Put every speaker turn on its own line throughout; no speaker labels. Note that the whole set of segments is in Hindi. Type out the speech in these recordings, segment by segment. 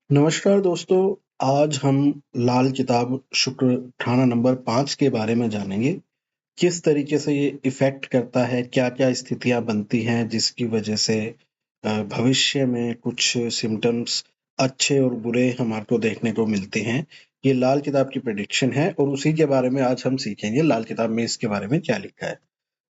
नमस्कार दोस्तों, आज हम लाल किताब शुक्र ठाना नंबर 5 के बारे में जानेंगे। किस तरीके से ये इफ़ेक्ट करता है, क्या-क्या स्थितियाँ बनती हैं जिसकी वजह से भविष्य में कुछ सिम्पटम्स अच्छे और बुरे हमारे को देखने को मिलते हैं। ये लाल किताब की प्रेडिक्शन है और उसी के बारे में आज हम सीखेंगे लाल किताब में इसके बारे में क्या लिखा है।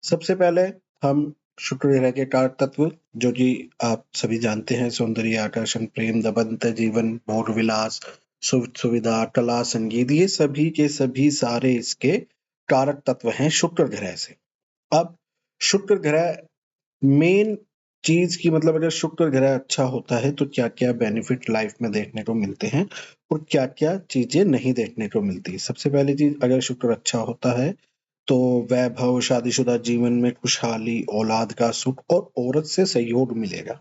सबसे पहले हम शुक्र ग्रह के कारक तत्व जो कि आप सभी जानते हैं सौंदर्य, आकर्षण, प्रेम, दबंत जीवन, भोग विलास, सुख सुविधा, कला, संगीत, ये सभी के सभी सारे इसके कारक तत्व हैं शुक्र ग्रह से। अब शुक्र ग्रह मेन चीज की मतलब अगर शुक्र ग्रह अच्छा होता है तो क्या-क्या बेनिफिट लाइफ में देखने को मिलते हैं और क्या-क्या चीजें नहीं देखने को मिलती। सबसे पहली चीज, अगर शुक्र अच्छा होता है तो वैभव, शादीशुदा जीवन में खुशहाली, औलाद का सुख और औरत से सहयोग मिलेगा।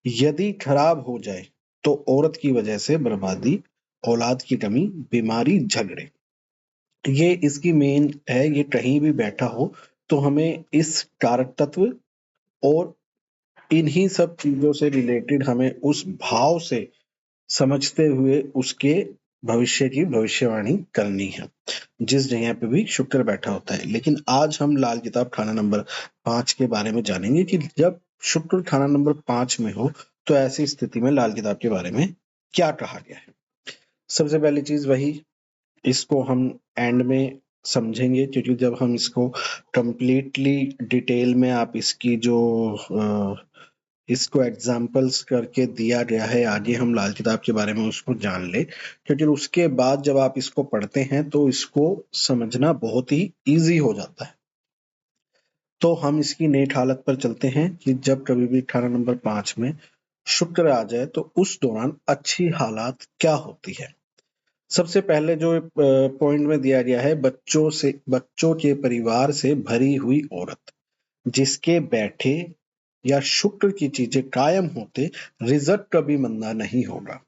यदि खराब हो जाए तो औरत की वजह से बर्बादी, औलाद की कमी, बीमारी, झगड़े, ये इसकी मेन है। ये कहीं भी बैठा हो तो हमें इस कारक तत्व और इन्हीं सब चीजों से रिलेटेड हमें उस भाव से समझते हुए उसके भविष्य की भविष्यवाणी करनी है जिस जगह पे भी शुक्र बैठा होता है। लेकिन आज हम लाल किताब खाना नंबर 5 के बारे में जानेंगे कि जब शुक्र खाना नंबर 5 में हो तो ऐसी स्थिति में लाल किताब के बारे में क्या कहा गया है। सबसे पहली चीज वही, इसको हम एंड में समझेंगे क्योंकि जब हम इसको कंप्लीटली डिटेल में आप इसकी जो इसको एग्जाम्पल्स करके दिया गया है आगे हम लाल किताब के बारे में उसको जान ले, क्योंकि उसके बाद जब आप इसको पढ़ते हैं तो इसको समझना बहुत ही इजी हो जाता है। तो हम इसकी नेट हालत पर चलते हैं कि जब कभी भी खाना नंबर 5 में शुक्र आ जाए तो उस दौरान अच्छी हालात क्या होती है। सबसे पहले जो पॉइंट में दिया गया है, बच्चों के परिवार से भरी हुई औरत जिसके बैठे या शुक्र की चीजें कायम होते, रिजल्ट कभी मंदा नहीं होगा।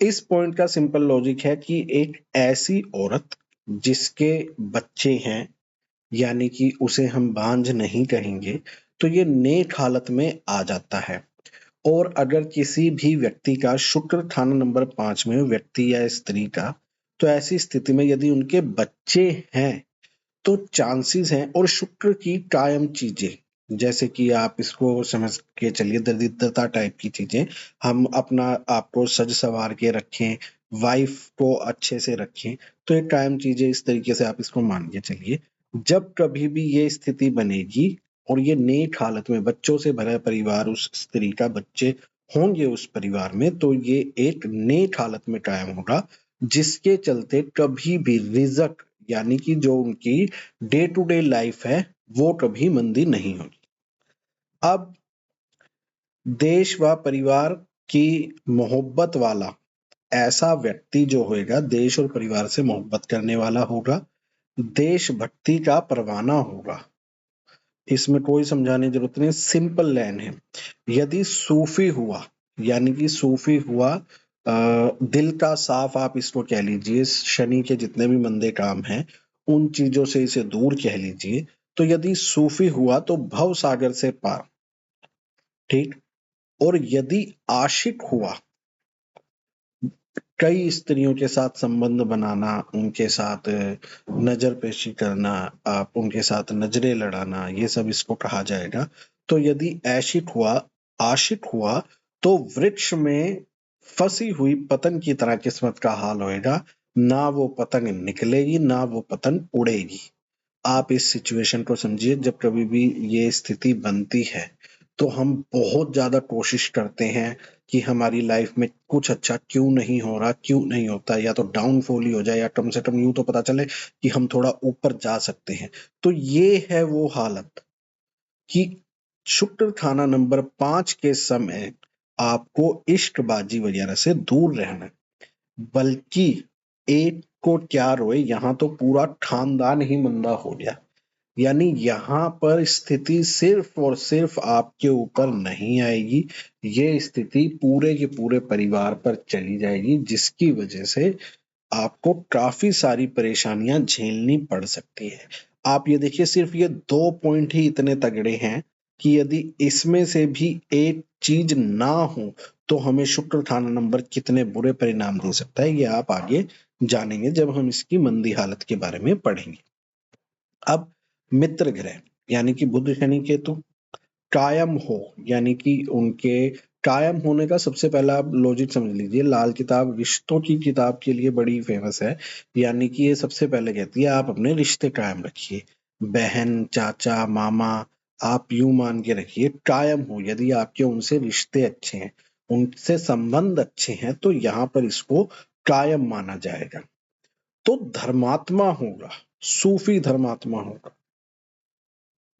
इस पॉइंट का सिंपल लॉजिक है कि एक ऐसी औरत जिसके बच्चे हैं, यानी कि उसे हम बांझ नहीं कहेंगे, तो ये नेक हालत में आ जाता है। और अगर किसी भी व्यक्ति का शुक्र खाना नंबर 5 में, व्यक्ति या स्त्री का, तो ऐसी स्थिति में यदि उनके बच्चे हैं तो चांसेस हैं, और शुक्र की कायम चीजें जैसे कि आप इसको समझ के चलिए दरिद्रता टाइप की चीजें, हम अपना आपको सज सवार के रखें, वाइफ को अच्छे से रखें, तो ये कायम चीजें इस तरीके से आप इसको मान के चलिए। जब कभी भी ये स्थिति बनेगी और ये नेक हालत में बच्चों से भरा परिवार, उस स्त्री का बच्चे होंगे उस परिवार में, तो ये एक नेक हालत में कायम होगा जिसके चलते कभी भी रिजक, यानी कि जो उनकी डे टू डे लाइफ है वो कभी मंदी नहीं होगी। अब देश व परिवार की मोहब्बत वाला ऐसा व्यक्ति जो होएगा, देश और परिवार से मोहब्बत करने वाला होगा, देशभक्ति का परवाना होगा। इसमें कोई समझाने की जरूरत नहीं, सिंपल लाइन है। यदि सूफी हुआ, यानी कि सूफी हुआ, दिल का साफ आप इसको कह लीजिए, शनि के जितने भी मंदे काम हैं उन चीजों से इसे दूर कह लीजिए। तो यदि सूफी हुआ तो भव सागर से पार, ठीक। और यदि आशिक हुआ, कई स्त्रियों के साथ संबंध बनाना, उनके साथ नजर पेशी करना, आप उनके साथ नजरें लड़ाना, ये सब इसको कहा जाएगा। तो यदि आशिक हुआ तो वृक्ष में फंसी हुई पतंग की तरह किस्मत का हाल होएगा। ना वो पतंग निकलेगी, ना वो पतंग उड़ेगी। आप इस सिचुएशन को समझिए। जब कभी भी ये स्थिति बनती है तो हम बहुत ज्यादा कोशिश करते हैं कि हमारी लाइफ में कुछ अच्छा क्यों नहीं हो रहा, क्यों नहीं होता, या तो डाउनफॉल ही हो जाए या कम से कम यूं तो पता चले कि हम थोड़ा ऊपर जा सकते हैं। तो ये है वो हालत कि शुक्र खाना नंबर 5 के समय आपको इश्कबाजी वगैरह से दूर रहना है। बल्कि एक को क्या रोए, यहाँ तो पूरा खानदान ही मंदा हो गया। यानी यहाँ पर स्थिति सिर्फ और सिर्फ आपके ऊपर नहीं आएगी, ये स्थिति पूरे के पूरे परिवार पर चली जाएगी, जिसकी वजह से आपको काफी सारी परेशानियां झेलनी पड़ सकती है। आप ये देखिए, सिर्फ ये 2 पॉइंट ही इतने तगड़े हैं कि यदि इसमें से भी एक चीज ना हो तो हमें शुक्र खाना नंबर कितने बुरे परिणाम दे सकता है, ये आप आगे जानेंगे जब हम इसकी मंदी हालत के बारे में पढ़ेंगे। अब मित्र ग्रह यानी कि बुध शनि केतु कायम हो, यानी कि उनके कायम होने का सबसे पहला आप लॉजिक समझ लीजिए। लाल किताब रिश्तों की किताब के लिए बड़ी फेमस है, यानी कि ये सबसे पहले कहती है आप अपने रिश्ते कायम रखिए, बहन चाचा मामा, आप यूं मान के रखिए कायम हो। यदि आपके उनसे रिश्ते अच्छे हैं, उनसे संबंध अच्छे हैं, तो यहाँ पर इसको कायम माना जाएगा। तो धर्मात्मा होगा, सूफी धर्मात्मा होगा,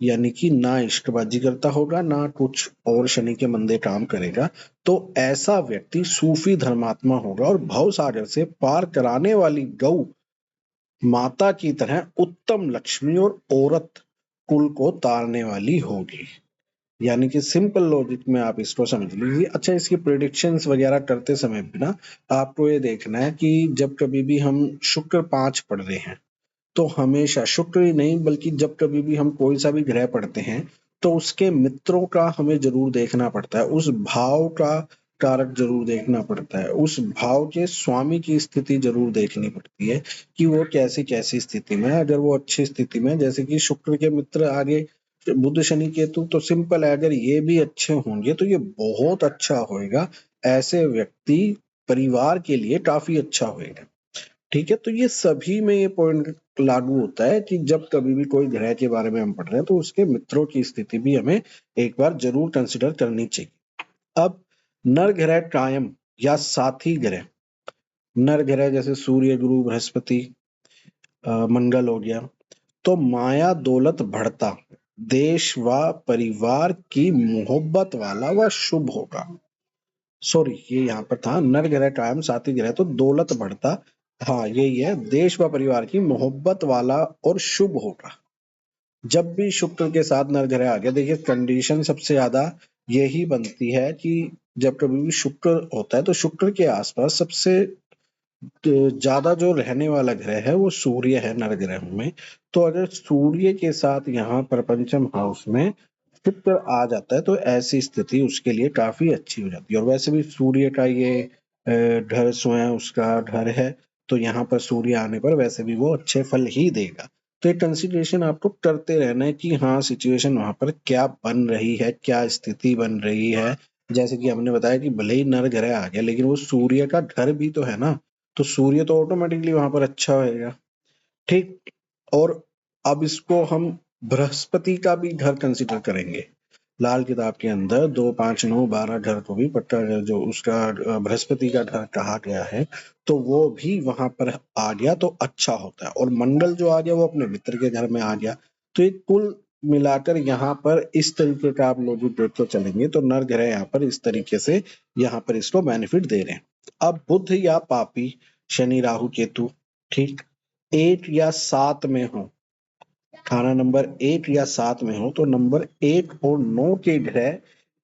यानी कि ना इश्कबाजी करता होगा ना कुछ और शनि के मंदे काम करेगा। तो ऐसा व्यक्ति सूफी धर्मात्मा होगा और भव सागर से पार कराने वाली गौ माता की तरह उत्तम लक्ष्मी और औरत कुल को तारने वाली होगी। यानी कि सिंपल लॉजिक में आप इसको समझ लीजिए। अच्छा, इसकी प्रिडिक्शंस वगैरह करते समय भी ना आपको ये देखना है कि जब कभी भी हम शुक्र 5 पढ़ रहे हैं तो हमेशा शुक्र ही नहीं बल्कि जब कभी भी हम कोई सा भी ग्रह पढ़ते हैं तो उसके मित्रों का हमें जरूर देखना पड़ता है, उस भाव का कारक जरूर देखना पड़ता है, उस भाव के स्वामी की स्थिति जरूर देखनी पड़ती है कि वो कैसी कैसी स्थिति में है। अगर वो अच्छी स्थिति में, जैसे कि शुक्र के मित्र आगे बुध शनि केतु, तो सिंपल है, अगर ये भी अच्छे होंगे तो ये बहुत अच्छा होएगा, ऐसे व्यक्ति परिवार के लिए काफी अच्छा होएगा। ठीक है, तो ये सभी में ये पॉइंट लागू होता है कि जब कभी भी कोई ग्रह के बारे में हम पढ़ रहे हैं तो उसके मित्रों की स्थिति भी हमें एक बार जरूर कंसिडर करनी चाहिए। अब नर ग्रह कायम या साथी ग्रह, नर ग्रह जैसे सूर्य गुरु बृहस्पति मंगल हो गया, तो माया दौलत बढ़ता, देश व परिवार की मोहब्बत वाला व शुभ होगा। सॉरी, ये यहाँ पर था नर ग्रह कायम साथी ग्रह, तो दौलत बढ़ता, हाँ यही है, देश व परिवार की मोहब्बत वाला और शुभ होगा। जब भी शुक्र के साथ नर ग्रह आ गया, देखिए कंडीशन सबसे ज्यादा यही बनती है कि जब कभी भी शुक्र होता है तो शुक्र के आसपास सबसे ज्यादा जो रहने वाला ग्रह है वो सूर्य है नर ग्रहों में। तो अगर सूर्य के साथ यहाँ पर पंचम हाउस में शुक्र आ जाता है तो ऐसी स्थिति उसके लिए काफी अच्छी हो जाती है। और वैसे भी सूर्य का ये घर स्वयं उसका घर है, तो यहाँ पर सूर्य आने पर वैसे भी वो अच्छे फल ही देगा। तो एक कंसिडरेशन आपको करते रहना है कि हाँ सिचुएशन वहां पर क्या बन रही है, क्या स्थिति बन रही है। जैसे कि हमने बताया कि भले ही नर ग्रह आ गया लेकिन वो सूर्य का घर भी तो है ना, तो सूर्य तो ऑटोमेटिकली वहां पर अच्छा होएगा। ठीक, और अब इसको हम बृहस्पति का भी घर कंसिडर करेंगे। लाल किताब के अंदर 2, 5, 9, 12 घर को भी पट्टा जो उसका बृहस्पति का घर कहा गया है, तो वो भी वहां पर आ गया तो अच्छा होता है। और मंगल जो आ गया वो अपने मित्र के घर में आ गया। तो ये कुल मिलाकर यहाँ पर इस तरीके का आप लॉजिक देखते चलेंगे तो नर ग्रह यहाँ पर इस तरीके से यहाँ पर इसको बेनिफिट दे रहे हैं। अब बुध या पापी शनि राहु केतु, ठीक, 1 या 7 में हो, खाना नंबर 1 या 7 में हो, तो नंबर 1 और 9 के ग्रह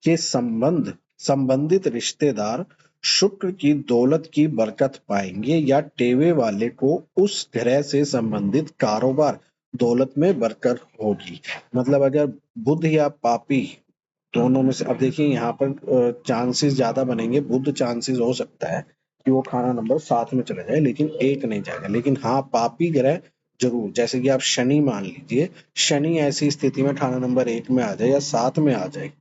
के संबंधित रिश्तेदार शुक्र की दौलत की बरकत पाएंगे या टेवे वाले को उस ग्रह से संबंधित कारोबार दौलत में बरकत होगी। मतलब अगर बुध या पापी दोनों में से, अब देखिए यहाँ पर चांसेस ज्यादा बनेंगे, बुध चांसेस हो सकता है कि वो खाना नंबर 7 में चले जाए लेकिन 1 नहीं जाएगा। लेकिन हाँ पापी ग्रह जरूर, जैसे कि आप शनि मान लीजिए, शनि ऐसी स्थिति में खाना नंबर 1 में आ जाए या 7 में आ जाए,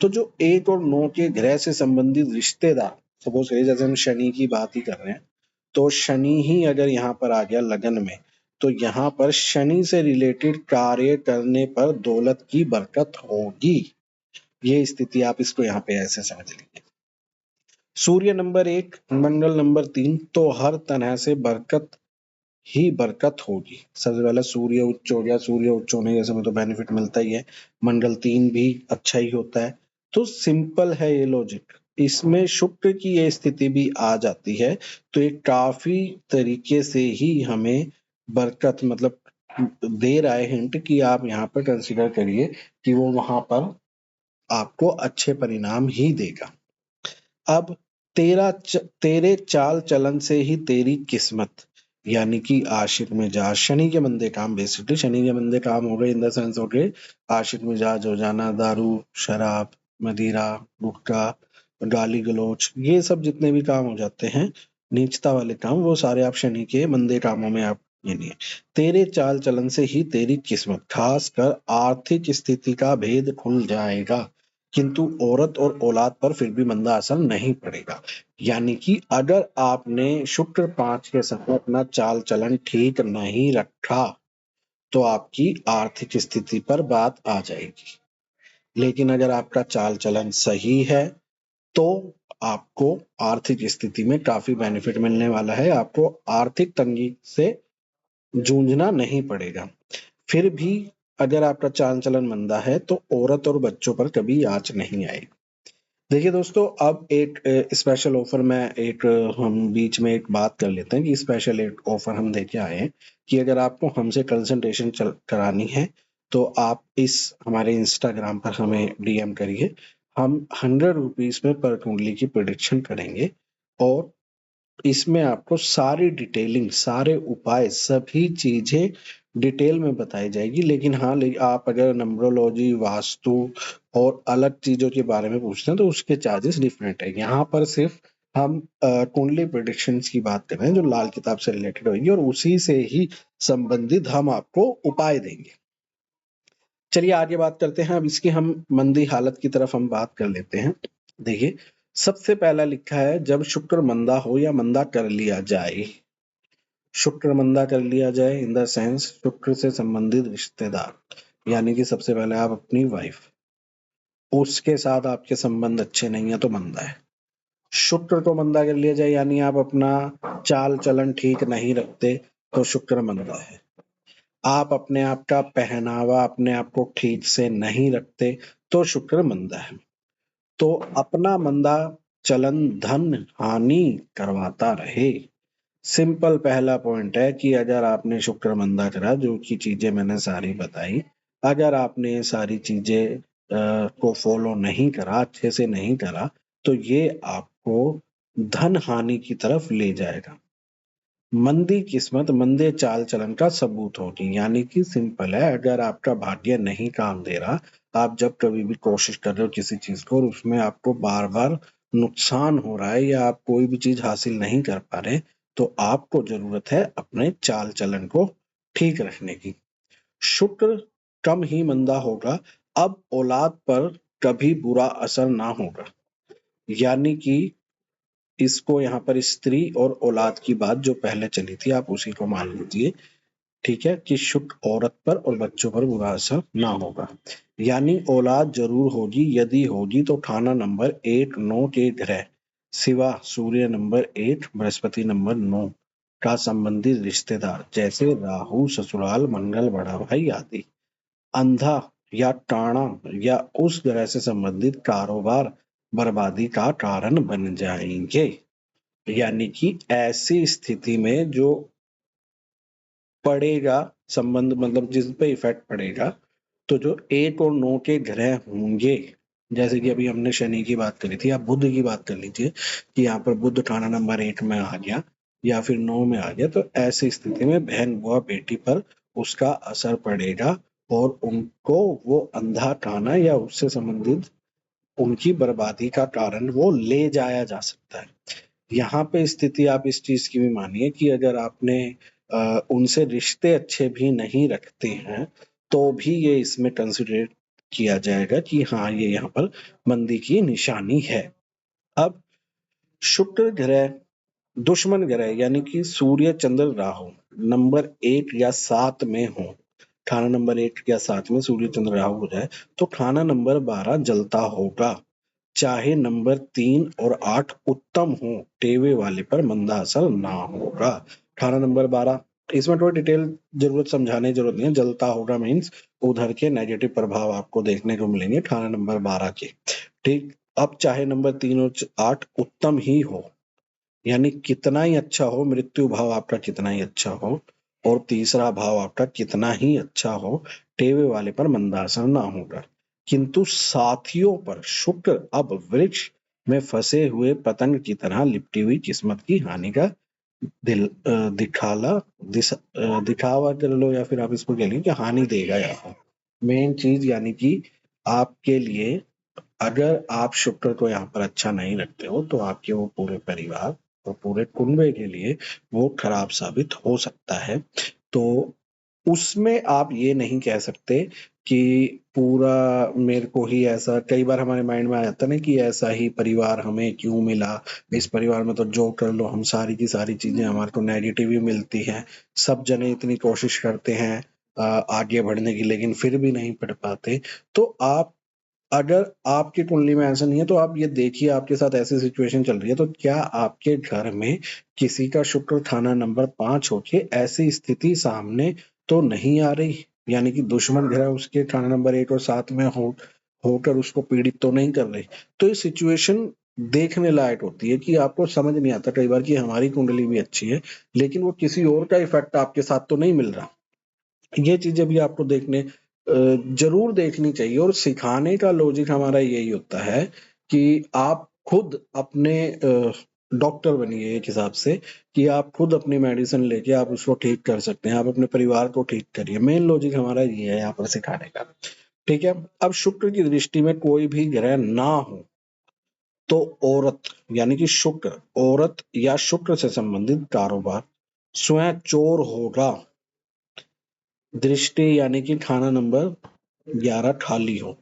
तो जो 1 और 9 के ग्रह से संबंधित रिश्तेदार, सपोज करिए जैसे हम शनि की बात ही कर रहे हैं, तो शनि ही अगर यहाँ पर आ गया लगन में, तो यहाँ पर शनि से रिलेटेड कार्य करने पर दौलत की बरकत होगी। ये स्थिति आप इसको यहाँ पे ऐसे समझ लीजिए। सूर्य नंबर 1, मंगल नंबर 3, तो हर तरह से बरकत ही बरकत होगी। सबसे पहले सूर्य उच्च हो गया, सूर्य उच्च होने जैसे में तो बेनिफिट मिलता ही है, मंगल 3 भी अच्छा ही होता है। तो सिंपल है ये लॉजिक, इसमें शुक्र की ये स्थिति भी आ जाती है तो ये काफी तरीके से ही हमें बरकत मतलब दे रहा है हिंट कि आप यहाँ पर कंसिडर करिए कि वो वहां पर आपको अच्छे परिणाम ही देगा। अब तेरे चाल चलन से ही तेरी किस्मत, यानी कि आशिक मिजाज, शनि के मंदे काम, बेसिकली शनि के मंदे काम हो गए इन द सेंस हो गए आशिक मिजाज हो जाना, दारू, शराब, मदिरा, गुटखा, गाली गलौच, ये सब जितने भी काम हो जाते हैं नीचता वाले काम, वो सारे आप शनि के मंदे कामों में आप ये नहीं है। तेरे चाल चलन से ही तेरी किस्मत, खासकर आर्थिक स्थिति का भेद खुल जाएगा, किंतु औरत और औलाद पर फिर भी मंदा असर नहीं पड़ेगा। यानी कि अगर आपने शुक्र 5 के समय अपना चाल चलन ठीक नहीं रखा तो आपकी आर्थिक स्थिति पर बात आ जाएगी, लेकिन अगर आपका चाल चलन सही है तो आपको आर्थिक स्थिति में काफी बेनिफिट मिलने वाला है, आपको आर्थिक तंगी से जूझना नहीं पड़ेगा। फिर भी अगर आपका चाल चलन मंदा है तो औरत और बच्चों पर कभी आंच नहीं आएगी। देखिए दोस्तों, अब एक स्पेशल ऑफर में हम बीच में एक बात कर लेते हैं कि स्पेशल एक ऑफर हम देके आए हैं कि अगर आपको हमसे कंसल्टेशन करानी है तो आप इस हमारे इंस्टाग्राम पर हमें डीएम करिए, हम 100 रुपीज में पर कुंडली की प्रिडिक्शन करेंगे और इसमें आपको सारी डिटेलिंग, सारे उपाय, सभी चीजें डिटेल में बताई जाएगी। लेकिन हाँ, आप अगर नंबरोलॉजी, वास्तु और अलग चीजों के बारे में पूछते हैं तो उसके चार्जेस डिफरेंट है। यहाँ पर सिर्फ हम कुंडली प्रेडिक्शंस की बात कर रहे हैं जो लाल किताब से रिलेटेड होगी और उसी से ही संबंधित हम आपको उपाय देंगे। चलिए आगे बात करते हैं। अब इसकी हम मंदी हालत की तरफ हम बात कर लेते हैं। देखिए, सबसे पहला लिखा है जब शुक्र मंदा हो या मंदा कर लिया जाए। शुक्र मंदा कर लिया जाए इन द सेंस शुक्र से संबंधित रिश्तेदार, यानी कि सबसे पहले आप अपनी वाइफ, उसके साथ आपके संबंध अच्छे नहीं है तो मंदा है। शुक्र को मंदा कर लिया जाए यानी आप अपना चाल चलन ठीक नहीं रखते तो शुक्र मंदा है। आप अपने आप का पहनावा, अपने आप को ठीक से नहीं रखते तो शुक्र मंदा है। तो अपना मंदा चलन धन हानि करवाता रहे। सिंपल पहला पॉइंट है कि अगर आपने शुक्र मंदा करा, जो की चीजें मैंने सारी बताई, अगर आपने ये सारी चीजें को फॉलो नहीं करा, अच्छे से नहीं करा, तो ये आपको धन हानि की तरफ ले जाएगा। मंदी किस्मत मंदे चाल चलन का सबूत होगी। यानी कि सिंपल है, अगर आपका भाग्य नहीं काम दे रहा, आप जब कभी भी कोशिश कर रहे हो किसी चीज को और उसमें आपको बार बार नुकसान हो रहा है या आप कोई भी चीज हासिल नहीं कर पा रहे, तो आपको जरूरत है अपने चाल चलन को ठीक रखने की। शुक्र कम ही मंदा होगा, अब औलाद पर कभी बुरा असर ना होगा। यानी कि इसको यहाँ पर स्त्री और औलाद की बात जो पहले चली थी आप उसी को मान लीजिए, ठीक है, कि शुक्र औरत पर और बच्चों पर बुरा असर ना होगा। यानी औलाद जरूर होगी, यदि होगी तो खाना नंबर 1 9 के ग्रह सिवा सूर्य नंबर 1 बृहस्पति नंबर 9 का संबंधित रिश्तेदार, जैसे राहु, ससुराल, मंगल, बड़ा भाई आदि, अंधा या टाणा या उस ग्रह से संबंधित कारोबार बर्बादी का कारण बन जाएंगे। यानी कि ऐसी स्थिति में जो पड़ेगा संबंध, मतलब जिस पे इफेक्ट पड़ेगा, तो जो 1 और 9 के ग्रह होंगे, जैसे कि अभी हमने शनि की बात करी थी, आप बुध की बात कर लीजिए कि यहाँ पर बुध खाना नंबर 1 में आ गया या फिर 9 में आ गया, तो ऐसी स्थिति में बहन बुआ बेटी पर उसका असर पड़ेगा और उनको वो अंधा खाना या उससे संबंधित उनकी बर्बादी का कारण वो ले जाया जा सकता है। यहाँ पे स्थिति आप इस चीज की भी मानिए कि अगर आपने उनसे रिश्ते अच्छे भी नहीं रखते हैं तो भी ये इसमें कंसिडर किया जाएगा कि हाँ, ये यहाँ पर मंदी की निशानी है। अब शुक्र ग्रह दुश्मन ग्रह यानी कि सूर्य, चंद्र, राहु नंबर 1 या 7 में हो, खाना नंबर 1 या 7 में सूर्य, चंद्र, राहु हो जाए तो खाना नंबर 12 जलता होगा। चाहे नंबर 3 और 8 उत्तम हो, टेवे वाले पर मंदा असर ना होगा। खाना नंबर 12, इसमें थोड़ी डिटेल जरूरत समझाने की जरूरत नहीं है। जलता होगा मीन्स उधर के नेगेटिव प्रभाव आपको देखने को मिलेंगे खाना नंबर 12 के। ठीक, अब चाहे नंबर 3 और 8 उत्तम ही हो, यानी कितना ही अच्छा हो, मृत्यु भाव आपका कितना ही अच्छा हो और तीसरा भाव आपका कितना ही अच्छा हो, टेवे वाले पर मंदासर ना होगा। किंतु साथियों पर शुक्र अब वृक्ष में फंसे हुए पतंग की तरह लिपटी हुई किस्मत की हानि का दिखावा कर लो, या फिर आप इसको कह लीजिए कि हानि देगा यहाँ मेन चीज, यानी कि आपके लिए अगर आप शुक्र को यहाँ पर अच्छा नहीं रखते हो तो आपके वो पूरे परिवार और पूरे कुनबे के लिए वो खराब साबित हो सकता है। तो उसमें आप ये नहीं कह सकते कि पूरा मेरे को ही ऐसा, कई बार हमारे माइंड में आ जाता है ना कि ऐसा ही परिवार हमें क्यों मिला, इस परिवार में तो जो कर लो हम सारी की सारी चीजें हमारे को नेगेटिव ही मिलती हैं, सब जने इतनी कोशिश करते हैं आगे बढ़ने की लेकिन फिर भी नहीं पढ़ पाते। तो आप, अगर आपकी कुंडली में ऐसा नहीं है तो आप ये देखिए आपके साथ ऐसी सिचुएशन चल रही है तो क्या आपके घर में किसी का शुक्र खाना नंबर 5 होके ऐसी स्थिति सामने तो नहीं आ रही, यानी कि दुश्मन ग्रह उसके खाना नंबर 1 और 7 में होकर उसको पीड़ित तो नहीं कर रहे। तो ये सिचुएशन देखने लायक होती है कि आपको समझ नहीं आता कई बार कि हमारी कुंडली भी अच्छी है लेकिन वो किसी और का इफेक्ट आपके साथ तो नहीं मिल रहा। ये चीजें भी आपको जरूर देखनी चाहिए, और सिखाने का लॉजिक हमारा यही होता है कि आप खुद अपने डॉक्टर बनिए एक हिसाब से, कि आप खुद अपनी मेडिसिन लेके आप उसको ठीक कर सकते हैं, आप अपने परिवार को ठीक करिए। मेन लॉजिक हमारा ये है यहाँ पर सिखाने का। ठीक है। अब शुक्र की दृष्टि में कोई भी ग्रह ना हो तो औरत, यानी कि शुक्र, औरत या शुक्र से संबंधित कारोबार स्वयं चोर होगा। दृष्टि यानी कि खाना नंबर 11 खाली हो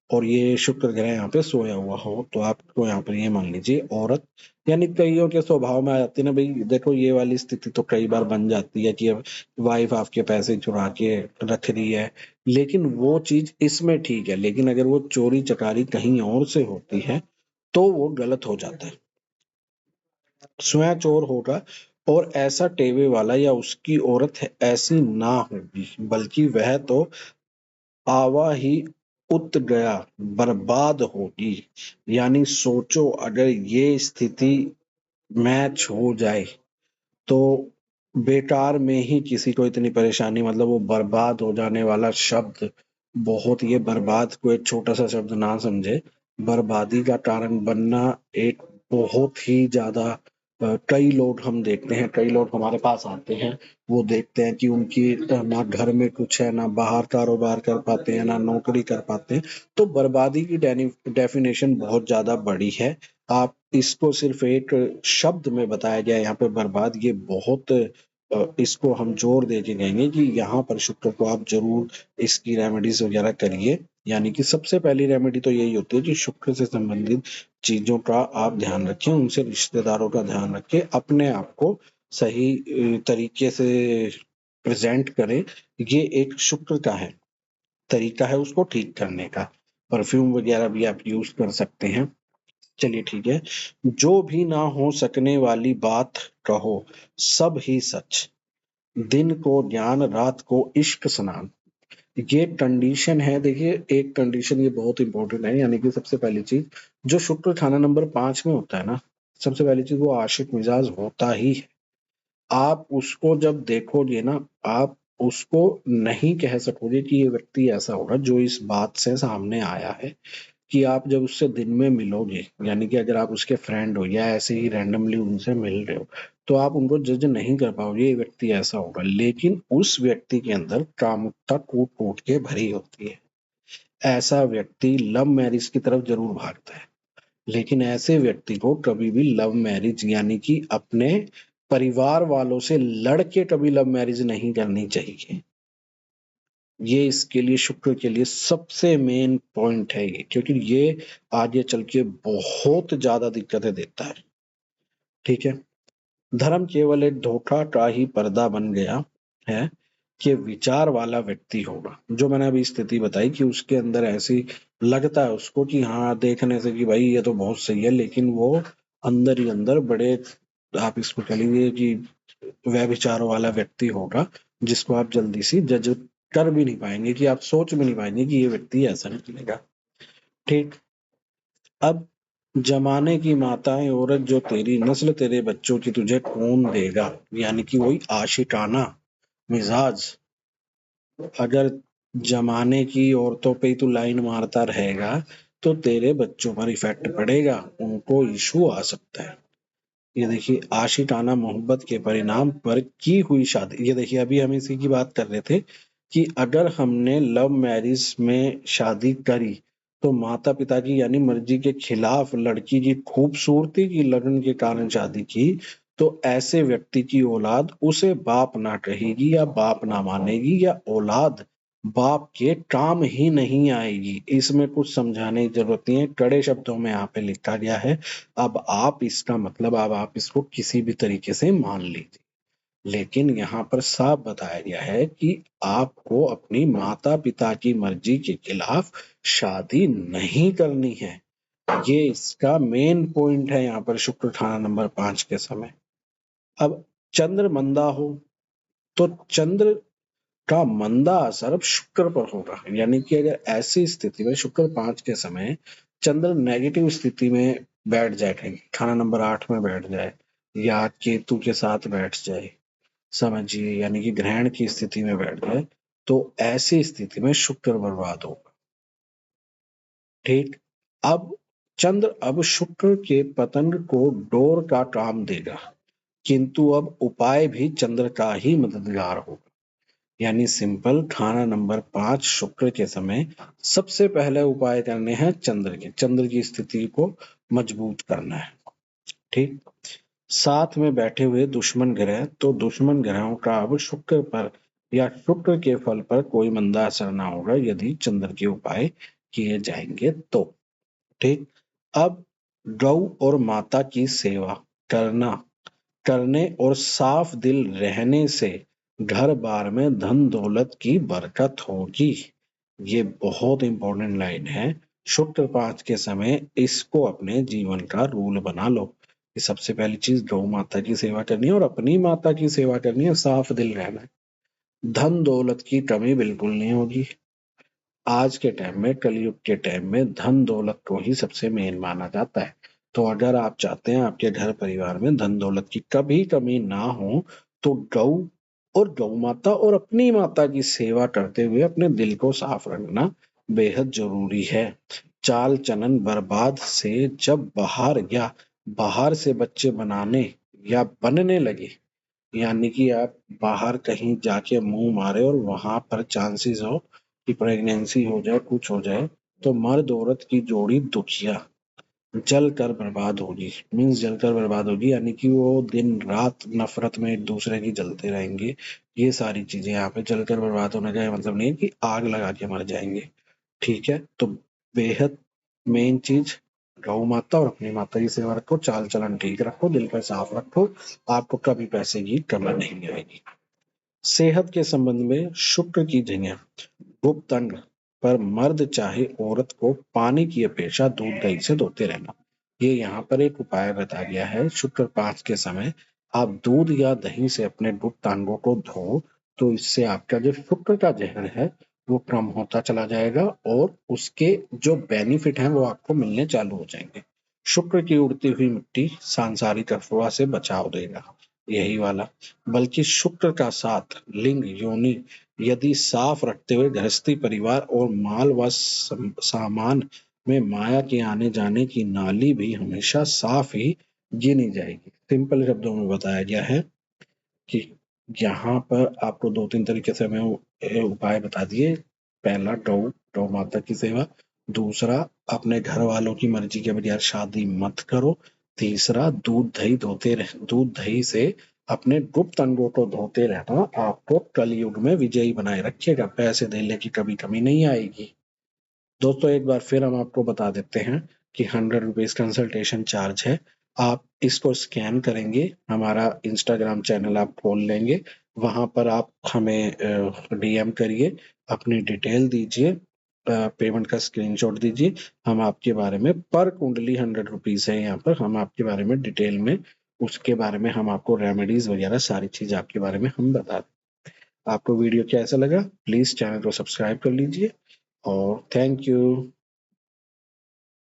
और ये शुक्र ग्रह यहाँ पे सोया हुआ हो तो आपको यहाँ पर ये मान लीजिए औरत, यानी कईयों के स्वभाव में आ जाती है ना भाई, देखो ये वाली स्थिति तो कई बार बन जाती है कि अब वाइफ आपके पैसे चुरा के रख रही है, लेकिन वो चीज इसमें ठीक है, लेकिन अगर वो चोरी चकारी कहीं और से होती है तो वो गलत हो जाता है। स्वयं चोर होगा और ऐसा टेवे वाला या उसकी औरत है ऐसी ना होगी, बल्कि वह तो आवा ही उत गया बर्बाद होगी। यानी सोचो अगर ये स्थिति मैच हो जाए तो बेकार में ही किसी को इतनी परेशानी, मतलब वो बर्बाद हो जाने वाला शब्द, बहुत, ये बर्बाद को एक छोटा सा शब्द ना समझे, बर्बादी का कारण बनना एक बहुत ही ज्यादा कई लोग हम देखते हैं, कई लोग हमारे पास आते हैं, वो देखते हैं कि उनकी ना घर में कुछ है, ना बाहर कारोबार कर पाते हैं, ना नौकरी कर पाते हैं। तो बर्बादी की डेफिनेशन बहुत ज्यादा बड़ी है। आप इसको सिर्फ एक शब्द में बताया गया है यहाँ पे बर्बाद, ये बहुत इसको हम जोर दे के कहेंगे कि यहाँ पर शुक्र को आप जरूर इसकी रेमेडीज वगैरह करिए। यानी कि सबसे पहली रेमेडी तो यही होती है कि शुक्र से संबंधित चीजों का आप ध्यान रखें, उनसे रिश्तेदारों का ध्यान रखें, अपने आप को सही तरीके से प्रेजेंट करें। ये एक शुक्र का है तरीका है उसको ठीक करने का। परफ्यूम वगैरह भी आप यूज कर सकते हैं। चलिए ठीक है। जो भी ना हो सकने वाली बात कहो, सब ही सच, दिन को ज्ञान रात को इश्क स्नान। ये कंडीशन है, देखिए एक कंडीशन ये बहुत इंपॉर्टेंट है, यानी कि सबसे पहली चीज, जो शुक्र खाना नंबर 5 में होता है ना, सबसे पहली चीज वो आशिक मिजाज होता ही है। आप उसको जब देखोगे ना, आप उसको नहीं कह सकोगे कि ये व्यक्ति ऐसा होगा, जो इस बात से सामने आया है कि आप जब उससे दिन में मिलोगे, यानी कि अगर आप उसके फ्रेंड हो या ऐसे ही रैंडमली उनसे मिल रहे हो, तो आप उनको जज नहीं कर पाओगे ये व्यक्ति ऐसा होगा, लेकिन उस व्यक्ति के अंदर कामुकता कूट कूट के भरी होती है। ऐसा व्यक्ति लव मैरिज की तरफ जरूर भागता है, लेकिन ऐसे व्यक्ति को कभी भी लव मैरिज, यानी कि अपने परिवार वालों से लड़ के कभी लव मैरिज नहीं करनी चाहिए। ये इसके लिए, शुक्र के लिए सबसे मेन पॉइंट है ये, क्योंकि ये आगे चल के बहुत ज्यादा दिक्कतें देता है। ठीक है। धर्म केवल एक धोखा का ही पर्दा बन गया है कि विचार वाला व्यक्ति होगा, जो मैंने अभी स्थिति बताई कि उसके अंदर ऐसी लगता है उसको कि हाँ देखने से कि भाई ये तो बहुत सही है, लेकिन वो अंदर ही अंदर बड़े, आप इसको कह लीजिए कि वह विचारों वाला व्यक्ति होगा, जिसको आप जल्दी से जज कर भी नहीं पाएंगे, कि आप सोच भी नहीं पाएंगे कि ये व्यक्ति ऐसा निकलेगा। ठीक। अब जमाने की माताएं औरत जो तेरी नस्ल तेरे बच्चों की तुझे कौन देगा, यानी कि वही आशिकाना मिजाज, अगर जमाने की औरतों पे ही तू लाइन मारता रहेगा तो तेरे बच्चों पर इफेक्ट पड़ेगा, उनको इशू आ सकता है। ये देखिए आशिकाना मोहब्बत के परिणाम पर की हुई शादी। ये देखिए अभी हम इसी की बात कर रहे थे कि अगर हमने लव मैरिज में शादी करी तो माता पिता की यानी मर्जी के खिलाफ लड़की की खूबसूरती की लगन के कारण शादी की तो ऐसे व्यक्ति की औलाद उसे बाप ना कहेगी या बाप ना मानेगी या औलाद बाप के काम ही नहीं आएगी। इसमें कुछ समझाने की जरूरत नहीं है, कड़े शब्दों में यहाँ पे लिखा गया है। अब आप इसका मतलब अब आप इसको किसी भी तरीके से मान लीजिए, लेकिन यहाँ पर साफ बताया गया है कि आपको अपनी माता पिता की मर्जी के खिलाफ शादी नहीं करनी है। ये इसका मेन पॉइंट है यहाँ पर शुक्र खाना नंबर 5 के समय। अब चंद्र मंदा हो तो चंद्र का मंदा असर अब शुक्र पर होगा, यानी कि अगर ऐसी स्थिति में शुक्र 5 के समय चंद्र नेगेटिव स्थिति में बैठ जाए, कहीं खाना नंबर 8 में बैठ जाए या केतु के साथ बैठ जाए, समझिए यानी कि ग्रहण की स्थिति में बैठ जाए, तो ऐसी स्थिति में शुक्र बर्बाद होगा। ठीक। अब चंद्र अब शुक्र के पतन को डोर का काम देगा, किंतु अब उपाय भी चंद्र का ही मददगार होगा। यानी सिंपल खाना नंबर 5 शुक्र के समय सबसे पहले उपाय करने हैं चंद्र की स्थिति को मजबूत करना है। ठीक। साथ में बैठे हुए दुश्मन ग्रह, तो दुश्मन ग्रहों का अब शुक्र पर या शुक्र के फल पर कोई मंदा असर ना होगा यदि चंद्र के उपाय किए जाएंगे तो। ठीक। अब गौ और माता की सेवा करने और साफ दिल रहने से घर बार में धन दौलत की बरकत होगी। ये बहुत इंपॉर्टेंट लाइन है। शुक्र 5 के समय इसको अपने जीवन का रूल बना लो कि सबसे पहली चीज गौ माता की सेवा करनी है और अपनी माता की सेवा करनी है, साफ दिल रहना है। धन दौलत की कमी बिल्कुल नहीं होगी। आज के टाइम में, कलयुग के टाइम में धन दौलत को ही सबसे मेन माना जाता है। तो अगर आप चाहते हैं आपके घर परिवार में धन दौलत की कभी कमी ना हो तो गौ माता और अपनी माता की सेवा करते हुए अपने दिल को साफ रखना बेहद जरूरी है। चाल चलन बर्बाद से जब बाहर से बच्चे बनाने या बनने लगे, यानी कि आप बाहर कहीं जाके मुंह मारे और वहां पर चांसेस हो कि प्रेगनेंसी हो जाए, कुछ हो जाए, तो मर्द औरत की जोड़ी दुखिया जल कर बर्बाद होगी। मीन्स जल कर बर्बाद होगी यानी कि वो दिन रात नफरत में एक दूसरे की जलते रहेंगे। ये सारी चीजें यहाँ पे जल कर बर्बाद होने का मतलब नहीं है कि आग लगा के मर जाएंगे। ठीक है। तो बेहद मेन चीज गौ माता और अपनी माता की सेवा रखो, चाल चलन ठीक रखो, दिल का साफ रखो, आपको कभी पैसे की कमी नहीं आएगी। सेहत के संबंध में शुक्र की जगह गुप्त अंग पर मर्द चाहे औरत को पानी की अपेक्षा दूध दही से धोते रहना, ये यहाँ पर एक उपाय बताया गया है। शुक्र 5 के समय आप दूध या दही से अपने गुप्त अंगों को धो तो इससे आपका जो शुक्र का जहर है वो कम होता चला जाएगा और उसके जो बेनिफिट हैं वो आपको मिलने चालू हो जाएंगे। शुक्र की उड़ती हुई मिट्टी सांसारिक अफवाह से बचाव देगा, यही वाला। बल्कि शुक्र का साथ लिंग योनि यदि साफ रखते हुए गृहस्थी परिवार और माल व सामान में माया के आने जाने की नाली भी हमेशा साफ ही गिनी जाएगी। सिंपल शब्दों में बताया गया है कि यहाँ पर आपको 2-3 तरीके से हमें उपाय बता दिए। पहला गौ माता की सेवा, दूसरा अपने घर वालों की मर्जी के बगैर शादी मत करो, तीसरा दूध दही से अपने गुप्त अंगों को धोते रहना आपको कलयुग में विजयी बनाए रखेगा, पैसे देने की कभी कमी नहीं आएगी। दोस्तों एक बार फिर हम आपको बता देते हैं कि 100 रुपीज कंसल्टेशन चार्ज है। आप इसको स्कैन करेंगे, हमारा इंस्टाग्राम चैनल आप खोल लेंगे, वहां पर आप हमें डीएम करिए, अपनी डिटेल दीजिए, पेमेंट का स्क्रीनशॉट दीजिए। हम आपके बारे में पर कुंडली 100 रुपीज है, यहाँ पर हम आपके बारे में डिटेल में उसके बारे में हम आपको रेमेडीज वगैरह सारी चीज आपके बारे में हम बता दें। आपको वीडियो कैसा लगा प्लीज चैनल को सब्सक्राइब कर लीजिए और थैंक यू।